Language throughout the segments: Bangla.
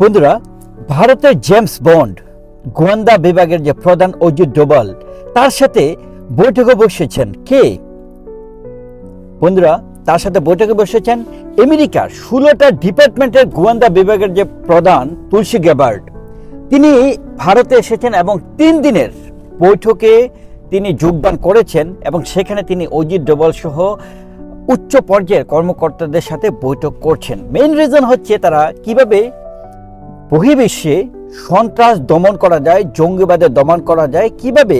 বন্ধুরা, ভারতের জেমস বন্ড গোয়েন্দা বিভাগের যে প্রধান অজিত ডোভাল তার সাথে বৈঠকে বসেছেন কে? বন্ধুরা, তার সাথে বৈঠকে বসেছেন আমেরিকার 16টা ডিপার্টমেন্টের গোয়েন্দা বিভাগের যে প্রধান তুলসী গ্যাবার্ড। তিনি ভারতে এসেছেন এবং 3 দিনের বৈঠকে তিনি যোগদান করেছেন এবং সেখানে তিনি অজিত ডোভাল সহ উচ্চ পর্যায়ের কর্মকর্তাদের সাথে বৈঠক করছেন। মেইন রিজন হচ্ছে তারা কিভাবে বহির্বিশ্বে সন্ত্রাস দমন করা যায়, জঙ্গিবাদের দমন করা যায়, কিভাবে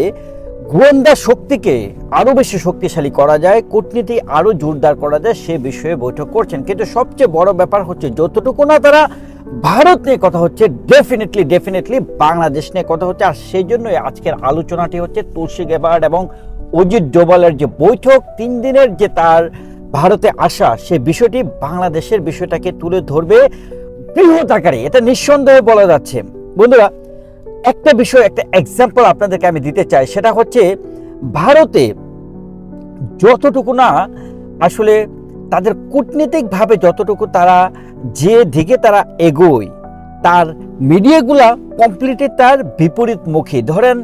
গোয়েন্দা শক্তিকে আরো বেশি শক্তিশালী করা যায়, কূটনীতি আরো জোরদার করা যায়, সে বিষয়ে বৈঠক করছেন। কিন্তু সবচেয়ে বড় ব্যাপার হচ্ছে যতটুকু না তারা ভারত নিয়ে কথা হচ্ছে, ডেফিনেটলি বাংলাদেশ নিয়ে কথা হচ্ছে। আর সেই জন্যই আজকের আলোচনাটি হচ্ছে তুলসী গ্যাবার্ড এবং অজিত ডোভালের যে বৈঠক, 3 দিনের যে তার ভারতে আসা, সে বিষয়টি বাংলাদেশের বিষয়টাকে তুলে ধরবে বৃহৎ আকারে, এটা নিঃসন্দেহে বলা যাচ্ছে। বন্ধুরা, একটা বিষয়, একটা এক্সাম্পল আপনাদেরকে আমি দিতে চাই, সেটা হচ্ছে ভারতে যতটুকু না আসলে তাদের কূটনীতিকভাবে যতটুকু তারা যে দিকে তারা এগোয়, তার মিডিয়াগুলা কমপ্লিটলি তার বিপরীতমুখী। ধরেন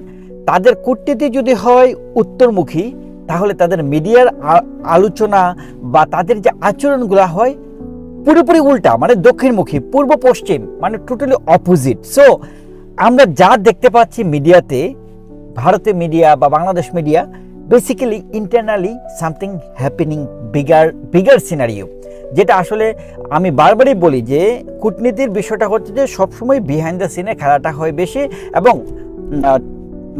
তাদের কূটনীতি যদি হয় উত্তরমুখী, তাহলে তাদের মিডিয়ার আলোচনা বা তাদের যে আচরণগুলা হয় পুরোপুরি উল্টা, মানে দক্ষিণমুখী, পূর্ব পশ্চিম, মানে টোটালি অপোজিট। সো আমরা যা দেখতে পাচ্ছি মিডিয়াতে, ভারতের মিডিয়া বা Bangladesh media, basically internally something happening, bigger scenario, যেটা আসলে আমি বারবারই বলি যে কূটনীতির বিষয়টা হচ্ছে যে সবসময় বিহাইন্ড দ্য সিনে খেলাটা হয় বেশি, এবং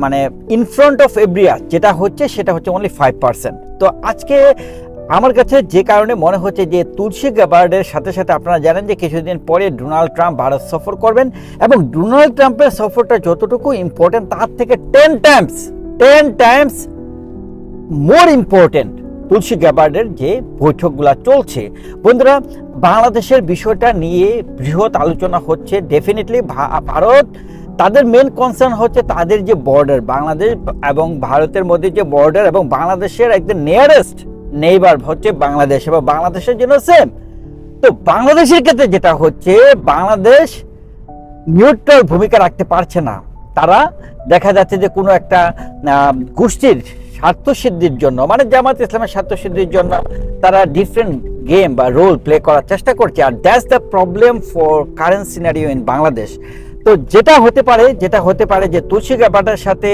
মানে ইন ফ্রন্ট অফ এভরিয়া যেটা হচ্ছে সেটা হচ্ছে অনলি 5%। তো আজকে আমার কাছে যে কারণে মনে হচ্ছে যে তুলসী গ্যাবার্ডের সাথে সাথে আপনারা জানেন যে কিছুদিন পরে ডোনাল্ড ট্রাম্প ভারত সফর করবেন, এবং ডোনাল্ড ট্রাম্পের সফরটা যতটুকু ইম্পর্টেন্ট তার থেকে 10 টাইমস মোর ইম্পর্টেন্ট তুলসী গ্যাবার্ডের যে বৈঠকগুলো চলছে। বন্ধুরা, বাংলাদেশের বিষয়টা নিয়ে বৃহৎ আলোচনা হচ্ছে। ডেফিনেটলি ভারত, তাদের মেন কনসার্ন হচ্ছে তাদের যে বর্ডার, বাংলাদেশ এবং ভারতের মধ্যে যে বর্ডার, এবং বাংলাদেশের একদম নিয়ারেস্ট নেইবার হচ্ছে বাংলাদেশ, এবং বাংলাদেশের জন্য সেম। তো বাংলাদেশের ক্ষেত্রে যেটা হচ্ছে, বাংলাদেশ নিউট্রাল ভূমিকা রাখতে পারছে না। তারা দেখা যাচ্ছে যে কোনো একটা গোষ্ঠীর স্বার্থসিদ্ধির জন্য, মানে জামাত ইসলামের স্বার্থসিদ্ধির জন্য তারা ডিফারেন্ট গেম বা রোল প্লে করার চেষ্টা করছে। আর that's the problem for current scenario in Bangladesh. তো যেটা হতে পারে যে তুলসী গ্যাবার্ডের সাথে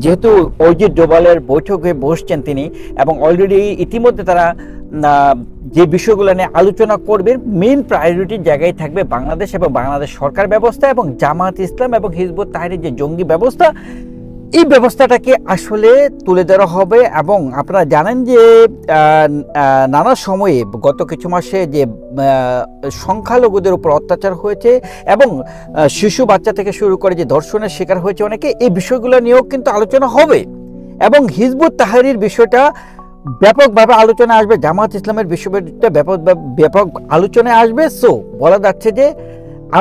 যেহেতু অজিত ডোভালের বৈঠকে বসছেন তিনি, এবং অলরেডি ইতিমধ্যে তারা যে বিষয়গুলো নিয়ে আলোচনা করবে, মেইন প্রায়োরিটির জায়গায় থাকবে বাংলাদেশ এবং বাংলাদেশ সরকার ব্যবস্থা এবং জামাত ইসলাম এবং হিজবুত তাহরির যে জঙ্গি ব্যবস্থা, এই ব্যবস্থাটাকে আসলে তুলে ধরা হবে। এবং আপনারা জানেন যে নানা সময়ে গত কিছু মাসে যে সংখ্যালঘুদের উপর অত্যাচার হয়েছে এবং শিশু বাচ্চা থেকে শুরু করে যে ধর্ষণের শিকার হয়েছে অনেকে, এই বিষয়গুলো নিয়েও কিন্তু আলোচনা হবে। এবং হিজবুত তাহরির বিষয়টা ব্যাপকভাবে আলোচনা আসবে, জামাত ইসলামের বিষয়টা ব্যাপক আলোচনায় আসবে। সো বলা যাচ্ছে যে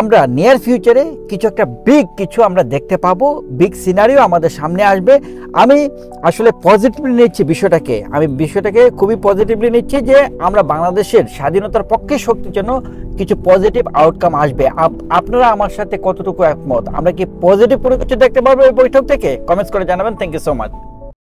আমরা নিয়ার ফিউচারে কিছু একটা কিছু আমরা দেখতে পাবো, বিগ সিনারিও আমাদের সামনে আসবে। আমি আসলে পজিটিভলি নিচ্ছি বিষয়টাকে, খুবই পজিটিভলি নিচ্ছি যে আমরা বাংলাদেশের স্বাধীনতার পক্ষে শক্তির জন্য কিছু পজিটিভ আউটকাম আসবে। আপনারা আমার সাথে কতটুকু একমত? আমরা কি পজিটিভ কোনো কিছু দেখতে পারবো এই বৈঠক থেকে? কমেন্টস করে জানাবেন। Thank you so much.